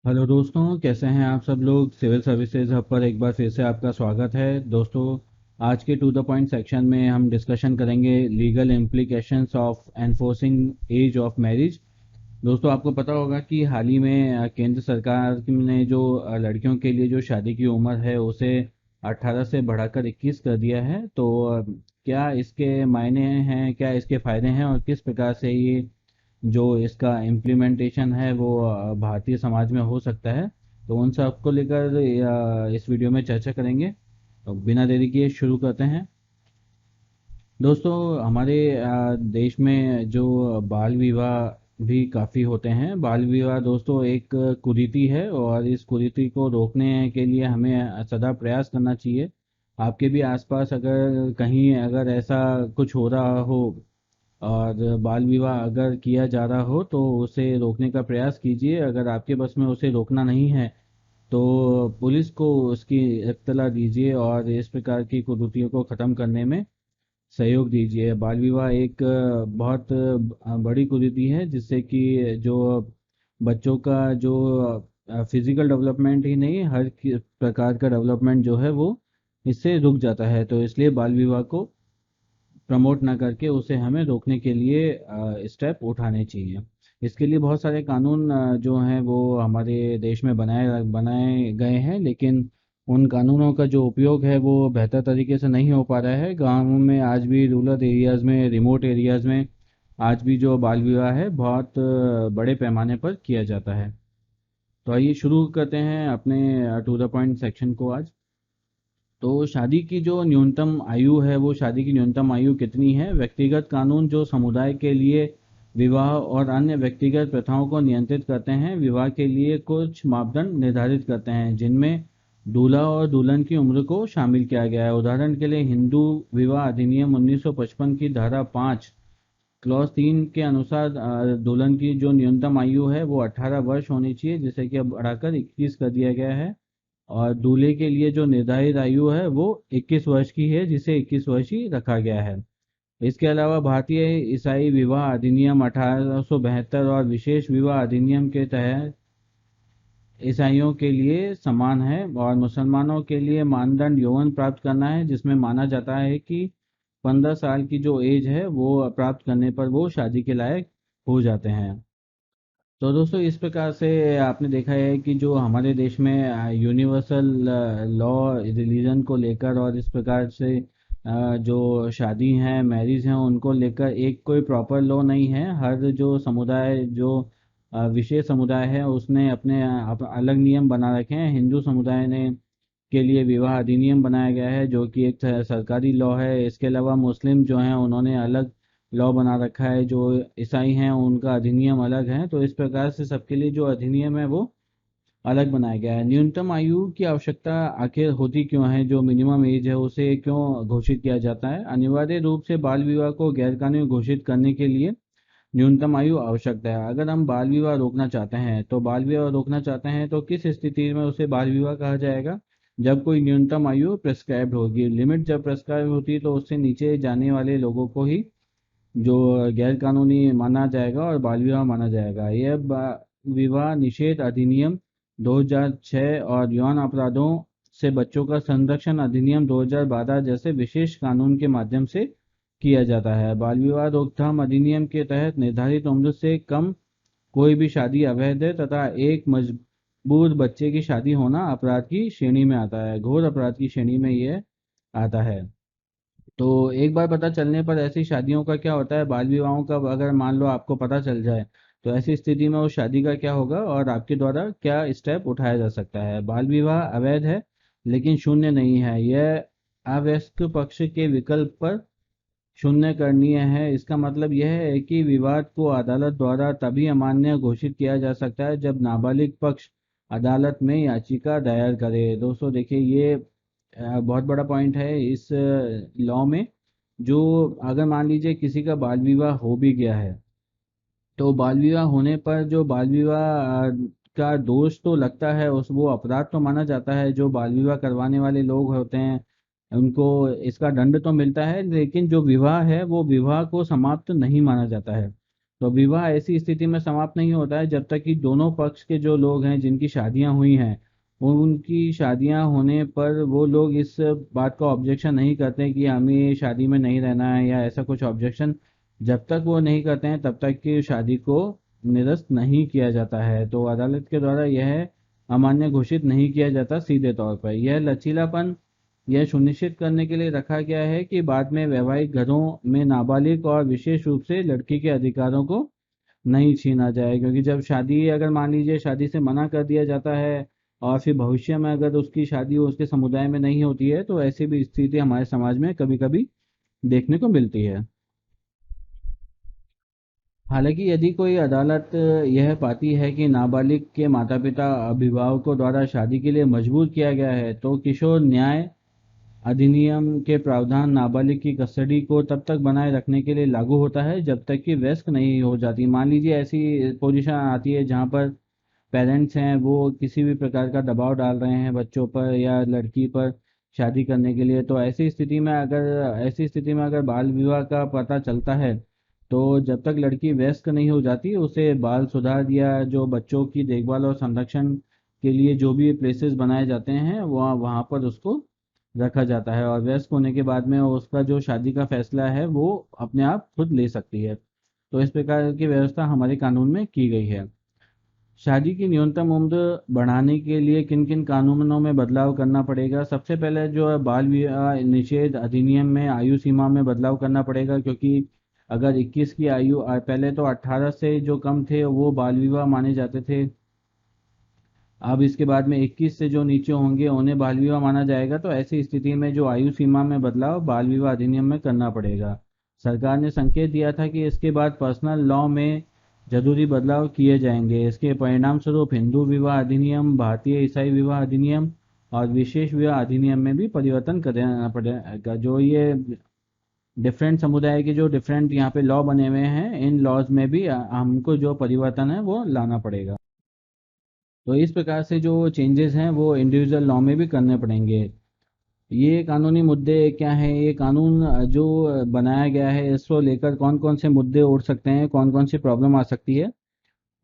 Hello दोस्तों, कैसे हैं आप सब लोग। सिविल सर्विसेज हब पर एक बार फिर से आपका स्वागत है। दोस्तों, आज के टू द पॉइंट सेक्शन में हम डिस्कशन करेंगे legal implications of enforcing age of marriage. दोस्तों, आपको पता होगा कि हाल ही में केंद्र सरकार ने जो लड़कियों के लिए जो शादी की उम्र है उसे 18 से बढ़ाकर 21 कर दिया है। तो क्या इसके मायने हैं, क्या इसके फ़ायदे हैं और किस प्रकार से ये जो इसका इम्प्लीमेंटेशन है वो भारतीय समाज में हो सकता है, तो उन सब को लेकर इस वीडियो में चर्चा करेंगे। तो बिना देरी किए शुरू करते हैं। दोस्तों, हमारे देश में जो बाल विवाह भी काफ़ी होते हैं। बाल विवाह दोस्तों एक कुरीति है और इस कुरीति को रोकने के लिए हमें सदा प्रयास करना चाहिए। आपके भी आसपास अगर कहीं अगर ऐसा कुछ हो रहा हो और बाल विवाह अगर किया जा रहा हो तो उसे रोकने का प्रयास कीजिए। अगर आपके बस में उसे रोकना नहीं है तो पुलिस को उसकी इत्तला दीजिए और इस प्रकार की कुरीतियों को ख़त्म करने में सहयोग दीजिए। बाल विवाह एक बहुत बड़ी कुरीति है जिससे कि जो बच्चों का जो फिजिकल डेवलपमेंट ही नहीं, हर प्रकार का डेवलपमेंट जो है वो इससे रुक जाता है। तो इसलिए बाल विवाह को प्रमोट ना करके उसे हमें रोकने के लिए स्टेप उठाने चाहिए। इसके लिए बहुत सारे कानून जो हैं वो हमारे देश में बनाए बनाए गए हैं, लेकिन उन कानूनों का जो उपयोग है वो बेहतर तरीके से नहीं हो पा रहा है। गाँव में आज भी, रूरल एरियाज़ में, रिमोट एरियाज़ में आज भी जो बाल विवाह है बहुत बड़े पैमाने पर किया जाता है। तो आइए शुरू करते हैं अपने टू द पॉइंट सेक्शन को आज। तो शादी की जो न्यूनतम आयु है, वो शादी की न्यूनतम आयु कितनी है? व्यक्तिगत कानून जो समुदाय के लिए विवाह और अन्य व्यक्तिगत प्रथाओं को नियंत्रित करते हैं, विवाह के लिए कुछ मापदंड निर्धारित करते हैं जिनमें दूल्हा और दुल्हन की उम्र को शामिल किया गया है। उदाहरण के लिए हिंदू विवाह अधिनियम 1955 की धारा 5 क्लॉज 3 के अनुसार दुल्हन की जो न्यूनतम आयु है वो 18 वर्ष होनी चाहिए, जिसे कि अब बढ़ाकर 21 कर दिया गया है। और दूल्हे के लिए जो निर्धारित आयु है वो 21 वर्ष की है, जिसे 21 वर्ष ही रखा गया है। इसके अलावा भारतीय ईसाई विवाह अधिनियम 1872 और विशेष विवाह अधिनियम के तहत ईसाइयों के लिए समान है। और मुसलमानों के लिए मानदंड यौवन प्राप्त करना है, जिसमें माना जाता है कि 15 साल की जो एज है वो प्राप्त करने पर वो शादी के लायक हो जाते हैं। तो दोस्तों, इस प्रकार से आपने देखा है कि जो हमारे देश में यूनिवर्सल लॉ रिलीजन को लेकर और इस प्रकार से जो शादी हैं, मैरिज हैं, उनको लेकर एक कोई प्रॉपर लॉ नहीं है। हर जो समुदाय, जो विशेष समुदाय है, उसने अपने अलग नियम बना रखे हैं। हिंदू समुदाय ने के लिए विवाह अधिनियम बनाया गया है जो कि एक सरकारी लॉ है। इसके अलावा मुस्लिम जो हैं उन्होंने अलग लॉ बना रखा है। जो ईसाई हैं उनका अधिनियम अलग है। तो इस प्रकार से सबके लिए जो अधिनियम है वो अलग बनाया गया है। न्यूनतम आयु की आवश्यकता आखिर होती क्यों है? जो मिनिमम एज है उसे क्यों घोषित किया जाता है? अनिवार्य रूप से बाल विवाह को गैरकानूनी घोषित करने के लिए न्यूनतम आयु आवश्यक है। अगर हम बाल विवाह रोकना चाहते हैं तो बाल विवाह रोकना चाहते हैं तो किस स्थिति में उसे बाल विवाह कहा जाएगा? जब कोई न्यूनतम आयु प्रेस्क्राइब्ड होगी। लिमिट जब प्रेस्क्राइब होती है तो उससे नीचे जाने वाले लोगों को ही जो गैर कानूनी माना जाएगा और बाल विवाह माना जाएगा। यह विवाह निषेध अधिनियम 2006 और यौन अपराधों से बच्चों का संरक्षण अधिनियम 2012 जैसे विशेष कानून के माध्यम से किया जाता है। बाल विवाह रोकथाम अधिनियम के तहत निर्धारित उम्र से कम कोई भी शादी अवैध है तथा एक मजबूर बच्चे की शादी होना अपराध की श्रेणी में आता है, घोर अपराध की श्रेणी में यह आता है। तो एक बार पता चलने पर ऐसी शादियों का क्या होता है, बाल विवाहों का अगर मान लो आपको पता चल जाए तो ऐसी स्थिति में उस शादी का क्या होगा और आपके द्वारा क्या स्टेप उठाया जा सकता है? बाल विवाह अवैध है लेकिन शून्य नहीं है। यह अवयस्क पक्ष के विकल्प पर शून्य करणीय है। इसका मतलब यह है कि विवाद को अदालत द्वारा तभी अमान्य घोषित किया जा सकता है जब नाबालिग पक्ष अदालत में याचिका दायर करे। दोस्तों देखिए, ये बहुत बड़ा पॉइंट है इस लॉ में। जो अगर मान लीजिए किसी का बाल विवाह हो भी गया है तो बाल विवाह होने पर जो बाल विवाह का दोष तो लगता है, उस वो अपराध तो माना जाता है। जो बाल विवाह करवाने वाले लोग होते हैं उनको इसका दंड तो मिलता है, लेकिन जो विवाह है वो विवाह को समाप्त नहीं माना जाता है। तो विवाह ऐसी स्थिति में समाप्त नहीं होता है जब तक कि दोनों पक्ष के जो लोग हैं जिनकी शादियां हुई हैं, उनकी शादियां होने पर वो लोग इस बात का ऑब्जेक्शन नहीं करते कि हमें शादी में नहीं रहना है या ऐसा कुछ ऑब्जेक्शन जब तक वो नहीं करते हैं तब तक की शादी को निरस्त नहीं किया जाता है। तो अदालत के द्वारा यह अमान्य घोषित नहीं किया जाता सीधे तौर पर। यह लचीलापन यह सुनिश्चित करने के लिए रखा गया है कि बाद में वैवाहिक घरों में नाबालिग और विशेष रूप से लड़की के अधिकारों को नहीं छीना जाए, क्योंकि जब शादी अगर मान लीजिए शादी से मना कर दिया जाता है और फिर भविष्य में अगर उसकी शादी उसके समुदाय में नहीं होती है तो ऐसी भी स्थिति हमारे समाज में कभी कभी देखने को मिलती है। हालांकि यदि कोई अदालत यह पाती है कि नाबालिग के माता पिता अभिभावकों द्वारा शादी के लिए मजबूर किया गया है तो किशोर न्याय अधिनियम के प्रावधान नाबालिग की कस्टडी को तब तक बनाए रखने के लिए लागू होता है जब तक कि वयस्क नहीं हो जाती। मान लीजिए ऐसी पोजीशन आती है जहां पर पेरेंट्स हैं वो किसी भी प्रकार का दबाव डाल रहे हैं बच्चों पर या लड़की पर शादी करने के लिए, तो ऐसी स्थिति में अगर बाल विवाह का पता चलता है तो जब तक लड़की वयस्क नहीं हो जाती उसे बाल सुधार या जो बच्चों की देखभाल और संरक्षण के लिए जो भी प्लेसेस बनाए जाते हैं वहाँ वहाँ पर उसको रखा जाता है, और वयस्क होने के बाद में उसका जो शादी का फैसला है वो अपने आप खुद ले सकती है। तो इस प्रकार की व्यवस्था हमारे कानून में की गई है। शादी की न्यूनतम उम्र बढ़ाने के लिए किन किन कानूनों में बदलाव करना पड़ेगा? सबसे पहले जो है बाल विवाह निषेध अधिनियम में आयु सीमा में बदलाव करना पड़ेगा, क्योंकि अगर 21 की आयु पहले तो 18 से जो कम थे वो बाल विवाह माने जाते थे, अब इसके बाद में 21 से जो नीचे होंगे उन्हें बाल विवाह माना जाएगा। तो ऐसी स्थिति में जो आयु सीमा में बदलाव बाल विवाह अधिनियम में करना पड़ेगा। सरकार ने संकेत दिया था कि इसके बाद पर्सनल लॉ में जरूरी बदलाव किए जाएंगे। इसके परिणाम स्वरूप हिंदू विवाह अधिनियम, भारतीय ईसाई विवाह अधिनियम और विशेष विवाह अधिनियम में भी परिवर्तन करना पड़ेगा। जो ये डिफरेंट समुदाय के जो डिफरेंट यहाँ पे लॉ बने हुए हैं इन लॉज में भी हमको जो परिवर्तन है वो लाना पड़ेगा। तो इस प्रकार से जो चेंजेस हैं वो इंडिविजुअल लॉ में भी करने पड़ेंगे। ये कानूनी मुद्दे क्या हैं? ये कानून जो बनाया गया है इसको लेकर कौन कौन से मुद्दे उठ सकते हैं, कौन कौन सी प्रॉब्लम आ सकती है,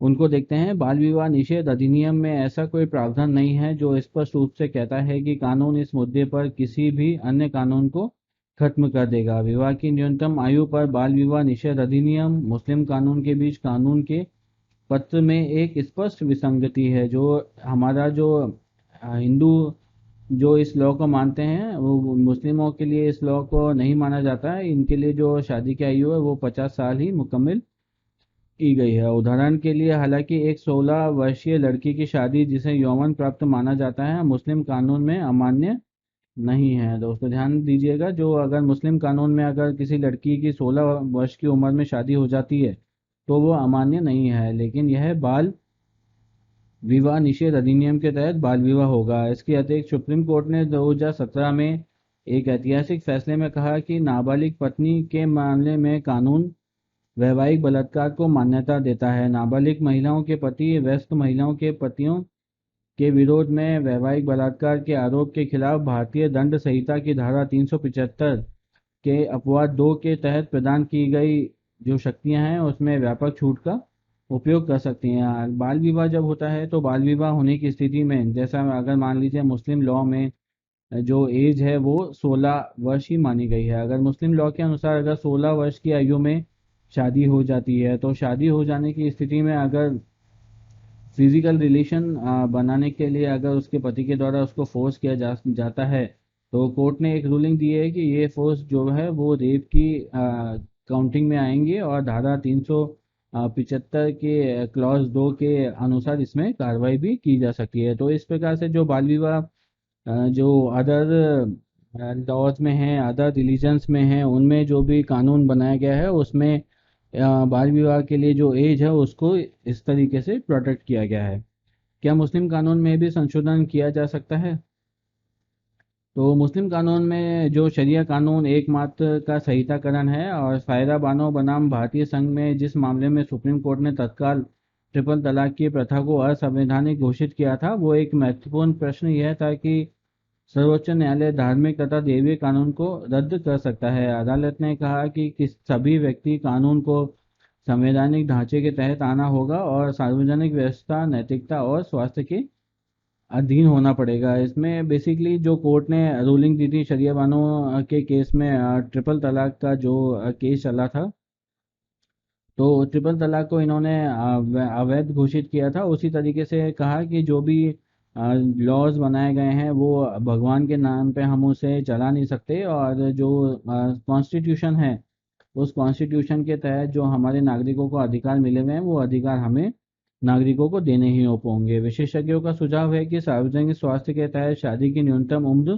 उनको देखते हैं। बाल विवाह निषेध अधिनियम में ऐसा कोई प्रावधान नहीं है जो स्पष्ट रूप से कहता है कि कानून इस मुद्दे पर किसी भी अन्य कानून को खत्म कर देगा। विवाह की न्यूनतम आयु पर बाल विवाह निषेध अधिनियम मुस्लिम कानून के बीच कानून के पत्र में एक स्पष्ट विसंगति है। जो हमारा जो हिंदू जो इस लॉ को मानते हैं वो मुस्लिमों के लिए इस लॉ को नहीं माना जाता है। इनके लिए जो शादी की आयु है वो 50 साल ही मुकम्मल की गई है। उदाहरण के लिए हालांकि एक 16 वर्षीय लड़की की शादी जिसे यौवन प्राप्त माना जाता है मुस्लिम कानून में अमान्य नहीं है। दोस्तों ध्यान दीजिएगा, जो अगर मुस्लिम कानून में अगर किसी लड़की की 16 वर्ष की उम्र में शादी हो जाती है तो वो अमान्य नहीं है, लेकिन यह बाल विवाह निषेध अधिनियम के तहत बाल विवाह होगा। इसके अतिरिक्त सुप्रीम कोर्ट ने 2017 में एक ऐतिहासिक फैसले में कहा कि नाबालिग पत्नी के मामले में कानून वैवाहिक बलात्कार को मान्यता देता है। नाबालिग महिलाओं के पति वयस्क महिलाओं के पतियों के विरोध में वैवाहिक बलात्कार के आरोप के खिलाफ भारतीय दंड संहिता की धारा 375 के अपवाद 2 के तहत प्रदान की गई जो शक्तियां हैं उसमें व्यापक छूट का उपयोग कर सकती हैं। बाल विवाह जब होता है तो बाल विवाह होने की स्थिति में जैसा अगर मान लीजिए मुस्लिम लॉ में जो एज है वो 16 वर्ष ही मानी गई है। अगर मुस्लिम लॉ के अनुसार अगर 16 वर्ष की आयु में शादी हो जाती है तो शादी हो जाने की स्थिति में अगर फिजिकल रिलेशन बनाने के लिए अगर उसके पति के द्वारा उसको फोर्स किया जाता है तो कोर्ट ने एक रूलिंग दी है कि ये फोर्स जो है वो रेप की काउंटिंग में आएंगे और धारा 375 के क्लॉज 2 के अनुसार इसमें कार्रवाई भी की जा सकती है। तो इस प्रकार से जो बाल विवाह जो अदर लॉज में है, अदर रिलीजन्स में है, उनमें जो भी कानून बनाया गया है उसमें बाल विवाह के लिए जो एज है उसको इस तरीके से प्रोटेक्ट किया गया है। क्या मुस्लिम कानून में भी संशोधन किया जा सकता है? तो मुस्लिम कानून में जो शरिया कानून एकमात्र का संहिताकरण है और फायदा बानो बनाम भारतीय संघ में जिस मामले में सुप्रीम कोर्ट ने तत्काल ट्रिपल तलाक की प्रथा को असंवैधानिक घोषित किया था, वो एक महत्वपूर्ण प्रश्न यह था कि सर्वोच्च न्यायालय धार्मिक तथा दैवीय कानून को रद्द कर सकता है। अदालत ने कहा कि किस सभी व्यक्ति कानून को संवैधानिक ढांचे के तहत आना होगा और सार्वजनिक व्यवस्था, नैतिकता और स्वास्थ्य के अधीन होना पड़ेगा। इसमें बेसिकली जो कोर्ट ने रूलिंग दी थी शरिया बानो के केस में, ट्रिपल तलाक का जो केस चला था, तो ट्रिपल तलाक को इन्होंने अवैध घोषित किया था। उसी तरीके से कहा कि जो भी लॉज बनाए गए हैं वो भगवान के नाम पे हम उसे चला नहीं सकते, और जो कॉन्स्टिट्यूशन है उस कॉन्स्टिट्यूशन के तहत जो हमारे नागरिकों को अधिकार मिले हुए हैं वो अधिकार हमें नागरिकों को देने ही होंगे। विशेषज्ञों का सुझाव है कि सार्वजनिक स्वास्थ्य के तहत शादी की न्यूनतम उम्र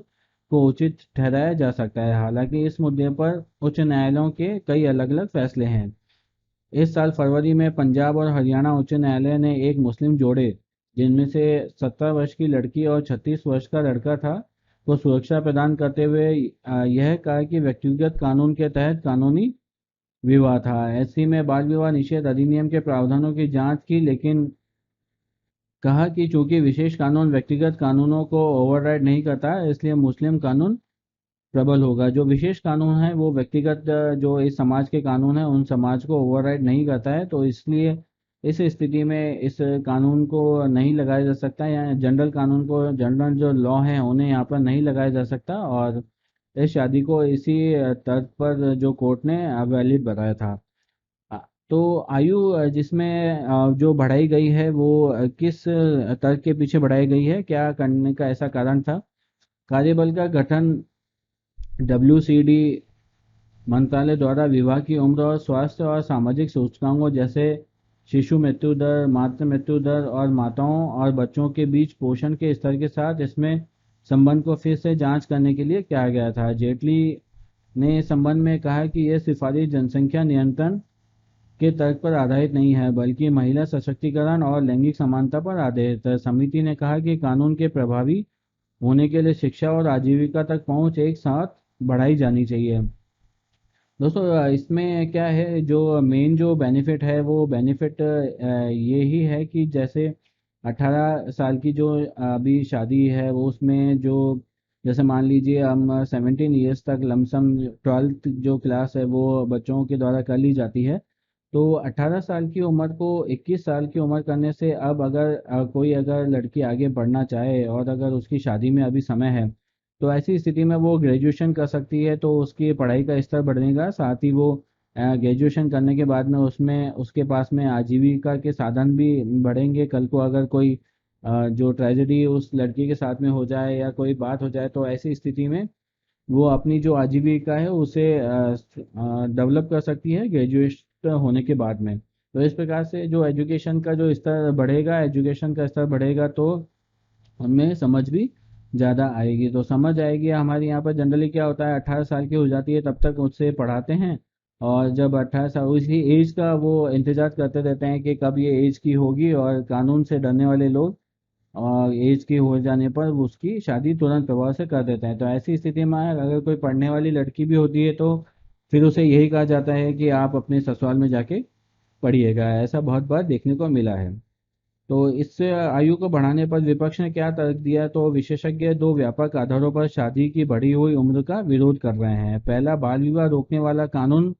को उचित ठहराया जा सकता है। हालांकि इस मुद्दे पर उच्च न्यायालयों के कई अलग अलग फैसले हैं। इस साल फरवरी में पंजाब और हरियाणा उच्च न्यायालय ने एक मुस्लिम जोड़े, जिनमें से 17 वर्ष की लड़की और 36 वर्ष का लड़का था, को सुरक्षा प्रदान करते हुए यह कहा कि व्यक्तिगत कानून के तहत कानूनी विवाह था। एससी में बाल विवाह निषेध अधिनियम के प्रावधानों की जांच की, लेकिन कहा कि चूंकि विशेष कानून व्यक्तिगत कानूनों को ओवरराइड नहीं करता, इसलिए मुस्लिम कानून प्रबल होगा। जो विशेष कानून है वो व्यक्तिगत जो इस समाज के कानून है उन समाज को ओवरराइड नहीं करता है, तो इसलिए इस स्थिति में इस कानून को नहीं लगाया जा सकता, या जनरल कानून को, जनरल जो लॉ है उन्हें यहाँ पर नहीं लगाया जा सकता, और इस शादी को इसी तर्क पर जो कोर्ट ने वैलिड बताया था। अ, तो आयु जिसमें जो बढ़ाई गई है वो किस तर्क के पीछे बढ़ाई गई है, क्या करने का ऐसा कारण था? कार्यबल का गठन WCD मंत्रालय द्वारा विवाह की उम्र और स्वास्थ्य और सामाजिक सूचकांकों जैसे शिशु मृत्यु दर, मातृ मृत्यु दर और माताओं और बच्चों के बीच पोषण के स्तर के साथ इसमें संबंध को फिर से जांच करने के लिए किया गया था। जेटली ने इस संबंध में कहा कि यह सिफारिश जनसंख्या नियंत्रण के तर्क पर आधारित नहीं है, बल्कि महिला सशक्तिकरण और लैंगिक समानता पर आधारित है। समिति ने कहा कि कानून के प्रभावी होने के लिए शिक्षा और आजीविका तक पहुंच एक साथ बढ़ाई जानी चाहिए। दोस्तों इसमें क्या है, जो मेन जो बेनिफिट है वो बेनिफिट ये ही है कि जैसे 18 साल की जो अभी शादी है वो उसमें जो, जैसे मान लीजिए हम 17 ईयर्स तक लमसम 12th जो क्लास है वो बच्चों के द्वारा कर ली जाती है, तो 18 साल की उम्र को 21 साल की उम्र करने से अब अगर कोई अगर लड़की आगे बढ़ना चाहे और अगर उसकी शादी में अभी समय है, तो ऐसी स्थिति में वो ग्रेजुएशन कर सकती है, तो उसकी पढ़ाई का स्तर बढ़ेगा। साथ ही वो ग्रेजुएशन करने के बाद में उसमें उसके पास में आजीविका के साधन भी बढ़ेंगे। कल को अगर कोई जो ट्रेजेडी उस लड़की के साथ में हो जाए या कोई बात हो जाए, तो ऐसी स्थिति में वो अपनी जो आजीविका है उसे डेवलप कर सकती है ग्रेजुएट होने के बाद में। तो इस प्रकार से जो एजुकेशन का जो स्तर बढ़ेगा, एजुकेशन का स्तर बढ़ेगा, तो हमें समझ भी ज़्यादा आएगी। तो समझ आएगी हमारे यहाँ पर जनरली क्या होता है, 18 साल की हो जाती है तब तक उससे पढ़ाते हैं, और जब 18 साल उसी एज का वो इंतजार करते रहते हैं कि कब ये एज की होगी, और कानून से डरने वाले लोग और एज की हो जाने पर उसकी शादी तुरंत प्रभाव से कर देते हैं। तो ऐसी स्थिति में अगर कोई पढ़ने वाली लड़की भी होती है तो फिर उसे यही कहा जाता है कि आप अपने ससुराल में जाके पढ़िएगा। ऐसा बहुत बार देखने को मिला है। तो इससे आयु को बढ़ाने पर विपक्ष ने क्या तर्क दिया, तो विशेषज्ञ दो व्यापक आधारों पर शादी की बढ़ी हुई उम्र का विरोध कर रहे हैं। पहला, बाल विवाह रोकने वाला कानून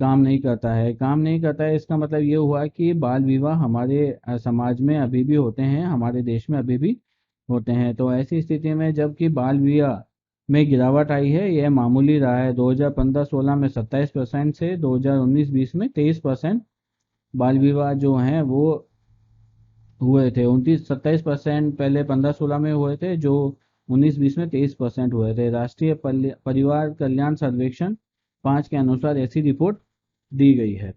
काम नहीं करता है। काम नहीं करता है इसका मतलब ये हुआ कि बाल विवाह हमारे समाज में अभी भी होते हैं, हमारे देश में अभी भी होते हैं। तो ऐसी स्थिति में जबकि बाल विवाह में गिरावट आई है, यह मामूली रहा है। 2015-16 में 27% से 2019-20 में 23% बाल विवाह जो हैं वो हुए थे। 29-27% पहले 15-16 में हुए थे, जो 19-20 में 23% हुए थे। राष्ट्रीय परिवार कल्याण सर्वेक्षण 5 के अनुसार ऐसी रिपोर्ट दी गई है।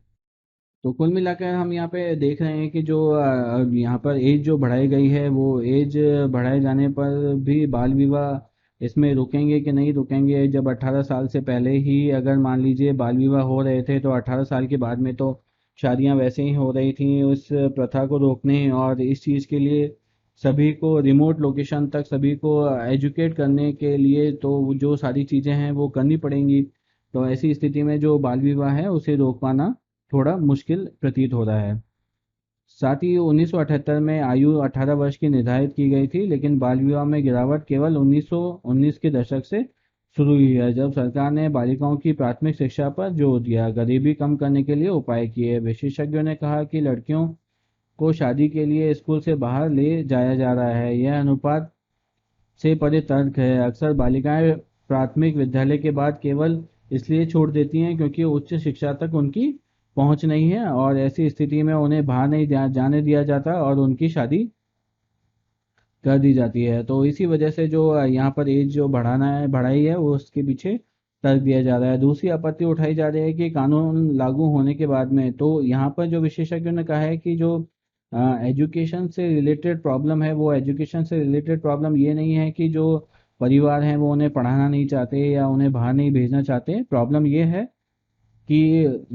तो कुल मिलाकर हम यहाँ पे देख रहे हैं कि जो यहाँ पर एज जो बढ़ाई गई है वो एज बढ़ाए जाने पर भी बाल विवाह इसमें रुकेंगे कि नहीं रुकेंगे। जब 18 साल से पहले ही अगर मान लीजिए बाल विवाह हो रहे थे, तो 18 साल के बाद में तो शादियां वैसे ही हो रही थी। उस प्रथा को रोकने और इस चीज़ के लिए सभी को रिमोट लोकेशन तक सभी को एजुकेट करने के लिए तो जो सारी चीज़ें हैं वो करनी पड़ेंगी। तो ऐसी स्थिति में जो बाल विवाह है उसे रोक पाना थोड़ा मुश्किल प्रतीत हो रहा है। साथ ही 1978 में आयु 18 वर्ष की निर्धारित की गई थी, लेकिन बाल विवाह में गिरावट केवल 1919 के दशक से शुरू हुई है जब सरकार ने बालिकाओं की प्राथमिक शिक्षा पर जोर दिया, गरीबी कम करने के लिए उपाय किए। विशेषज्ञों ने कहा कि लड़कियों को शादी के लिए स्कूल से बाहर ले जाया जा रहा है। यह अनुपात से परे तर्क है। अक्सर बालिकाएं प्राथमिक विद्यालय के बाद केवल इसलिए छोड़ देती हैं क्योंकि उच्च शिक्षा तक उनकी पहुंच नहीं है, और ऐसी स्थिति में उन्हें बाहर नहीं जाने दिया जाता और उनकी शादी कर दी जाती है। तो इसी वजह से जो यहाँ पर एज जो बढ़ाना है बढ़ाई है वो उसके पीछे तर्क दिया जा रहा है। दूसरी आपत्ति उठाई जा रही है कि कानून लागू होने के बाद में, तो यहाँ पर जो विशेषज्ञों ने कहा है कि जो एजुकेशन से रिलेटेड प्रॉब्लम है, वो एजुकेशन से रिलेटेड प्रॉब्लम ये नहीं है कि जो परिवार हैं वो उन्हें पढ़ाना नहीं चाहते या उन्हें बाहर नहीं भेजना चाहते। प्रॉब्लम ये है कि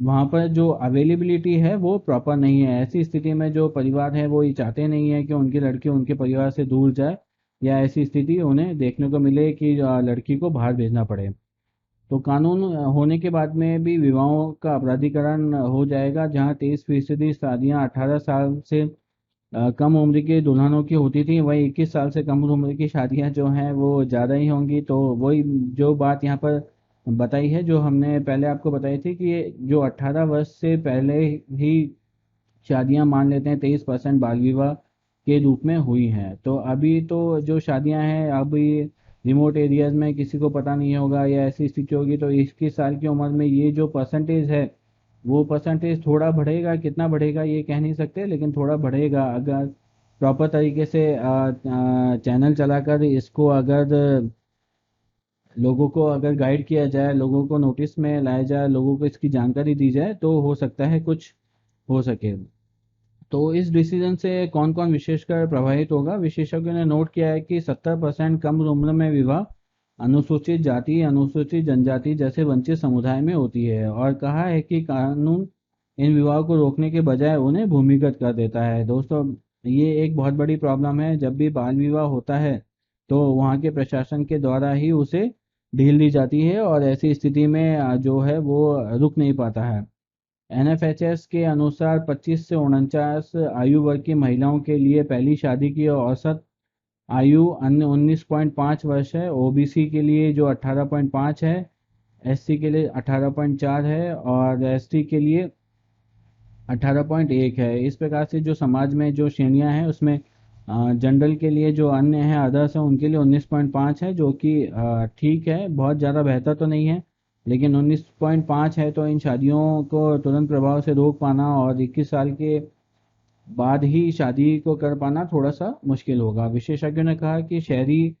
वहाँ पर जो अवेलेबिलिटी है वो प्रॉपर नहीं है। ऐसी स्थिति में जो परिवार है वो ये चाहते नहीं है कि उनकी लड़की उनके परिवार से दूर जाए, या ऐसी स्थिति उन्हें देखने को मिले कि लड़की को बाहर भेजना पड़े। तो कानून होने के बाद में भी विवाहों का अपराधीकरण हो जाएगा, जहाँ 23% शादियाँ 18 साल से कम उम्र के दुल्हनों की होती थी, वही 21 साल से कम उम्र की शादियां जो हैं वो ज़्यादा ही होंगी। तो वही जो बात यहाँ पर बताई है, जो हमने पहले आपको बताई थी, कि ये जो 18 वर्ष से पहले ही शादियां मान लेते हैं, 23% बाल विवाह के रूप में हुई हैं। तो अभी तो जो शादियां हैं अभी रिमोट एरियाज में किसी को पता नहीं होगा या ऐसी स्थिति होगी, तो 21 साल की उम्र में ये जो परसेंटेज है वो परसेंटेज थोड़ा बढ़ेगा। कितना बढ़ेगा ये कह नहीं सकते, लेकिन थोड़ा बढ़ेगा अगर प्रॉपर तरीके से चैनल चलाकर इसको अगर लोगों को अगर गाइड किया जाए, लोगों को नोटिस में लाया जाए, लोगों को इसकी जानकारी दी जाए, तो हो सकता है कुछ हो सके। तो इस डिसीजन से कौन कौन विशेषकर प्रभावित होगा? विशेषज्ञों ने नोट किया है कि 70% कम उम्र में विवाह अनुसूचित जाति, अनुसूचित जनजाति जैसे वंचित समुदाय में होती है, और कहा है कि कानून इन विवाह को रोकने के बजाय उन्हें भूमिगत कर देता है। दोस्तों, ये एक बहुत बड़ी प्रॉब्लम है। जब भी बाल विवाह होता है तो वहाँ के प्रशासन के द्वारा ही उसे ढील दी जाती है, और ऐसी स्थिति में जो है वो रुक नहीं पाता है। एनएफएचएस के अनुसार 25 से 49 आयु वर्ग की महिलाओं के लिए पहली शादी की औसत आयु अन्य 19.5 वर्ष है। ओबीसी के लिए जो 18.5 है, एससी के लिए 18.4 है, और एसटी के लिए 18.1 है। इस प्रकार से जो समाज में जो श्रेणियां हैं उसमें जनरल के लिए जो अन्य है, अदर्स है, उनके लिए 19.5 है, जो कि ठीक है, बहुत ज़्यादा बेहतर तो नहीं है, लेकिन 19.5 है। तो इन शादियों को तुरंत प्रभाव से रोक पाना और 21 साल के बाद ही शादी को कर पाना थोड़ा सा मुश्किल होगा। विशेषज्ञों ने कहा कि शहरी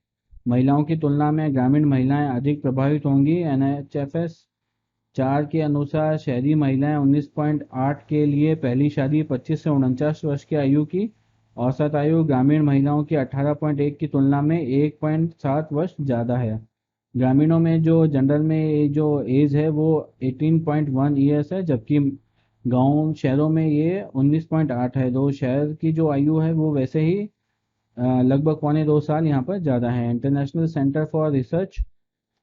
महिलाओं की तुलना में ग्रामीण महिलाएं अधिक प्रभावित होंगी। एनएचएफएस 4 के अनुसार शहरी महिलाएं 19.8 के लिए पहली शादी 25 से 49 वर्ष की आयु की औसत आयु ग्रामीण महिलाओं की 18.1 की तुलना में 1.7 वर्ष ज़्यादा है। ग्रामीणों में जो जनरल में जो एज है वो 18.1 ईयर्स है, जबकि गांव शहरों में ये 19.8 है। दो शहर की जो आयु है वो वैसे ही लगभग 2.25 साल यहाँ पर ज़्यादा है। International centre for research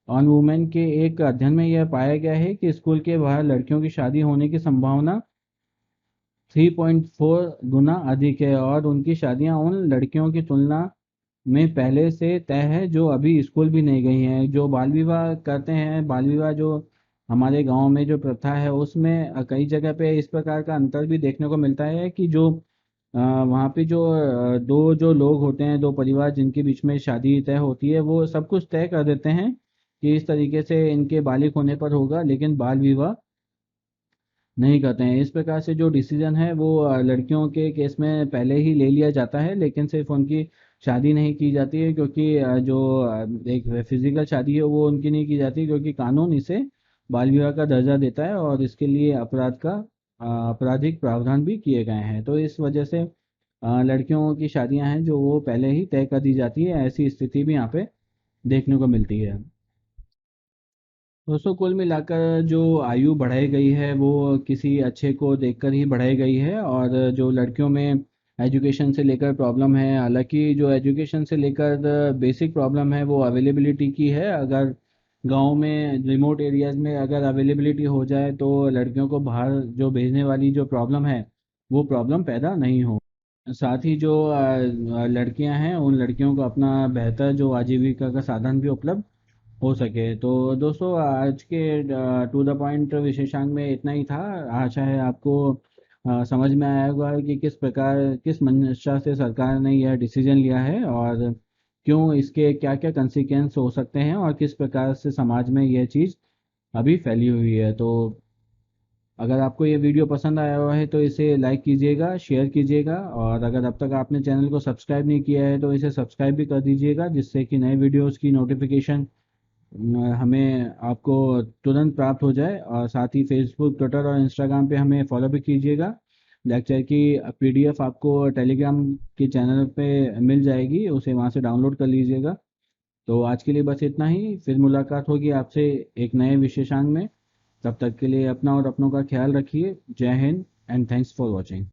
on women के एक अध्ययन में यह पाया गया है कि स्कूल के बाहर लड़कियों की शादी होने की संभावना 3.4 गुना अधिक है, और उनकी शादियां उन लड़कियों की तुलना में पहले से तय है जो अभी स्कूल भी नहीं गई हैं। जो बाल विवाह करते हैं, बाल विवाह जो हमारे गांव में जो प्रथा है उसमें कई जगह पे इस प्रकार का अंतर भी देखने को मिलता है कि जो वहाँ पे जो दो जो लोग होते हैं, दो परिवार जिनके बीच में शादी तय होती है, वो सब कुछ तय कर देते हैं कि इस तरीके से इनके बालिग होने पर होगा, लेकिन बाल विवाह नहीं करते हैं। इस प्रकार से जो डिसीजन है वो लड़कियों के केस में पहले ही ले लिया जाता है, लेकिन सिर्फ उनकी शादी नहीं की जाती है, क्योंकि जो एक फिजिकल शादी है वो उनकी नहीं की जाती, क्योंकि कानून इसे बाल विवाह का दर्जा देता है और इसके लिए अपराध का आपराधिक प्रावधान भी किए गए हैं। तो इस वजह से लड़कियों की शादियां हैं जो वो पहले ही तय कर दी जाती है। ऐसी स्थिति भी यहाँ पे देखने को मिलती है। दोस्तों, कुल मिलाकर जो आयु बढ़ाई गई है वो किसी अच्छे को देखकर ही बढ़ाई गई है, और जो लड़कियों में एजुकेशन से लेकर प्रॉब्लम है, हालांकि जो एजुकेशन से लेकर बेसिक प्रॉब्लम है वो अवेलेबिलिटी की है। अगर गांव में रिमोट एरियाज में अगर अवेलेबिलिटी हो जाए तो लड़कियों को बाहर जो भेजने वाली जो प्रॉब्लम है वो प्रॉब्लम पैदा नहीं हो। साथ ही जो लड़कियां हैं उन लड़कियों को अपना बेहतर जो आजीविका का साधन भी उपलब्ध हो सके। तो दोस्तों आज के टू द पॉइंट विशेषांक में इतना ही था। आशा है आपको समझ में आया होगा कि किस प्रकार किस मंशा से सरकार ने यह डिसीजन लिया है और क्यों इसके क्या क्या कंसिक्वेंस हो सकते हैं और किस प्रकार से समाज में यह चीज़ अभी फैली हुई है। तो अगर आपको ये वीडियो पसंद आया हुआ है तो इसे लाइक कीजिएगा, शेयर कीजिएगा, और अगर अब तक आपने चैनल को सब्सक्राइब नहीं किया है तो इसे सब्सक्राइब भी कर दीजिएगा, जिससे कि नए वीडियोस की नोटिफिकेशन हमें आपको तुरंत प्राप्त हो जाए। और साथ ही फेसबुक, ट्विटर और इंस्टाग्राम पे हमें फॉलो भी कीजिएगा। लेक्चर की पीडीएफ आपको टेलीग्राम के चैनल पे मिल जाएगी, उसे वहाँ से डाउनलोड कर लीजिएगा। तो आज के लिए बस इतना ही, फिर मुलाकात होगी आपसे एक नए विशेषांक में। तब तक के लिए अपना और अपनों का ख्याल रखिए। जय Hind and thanks for watching.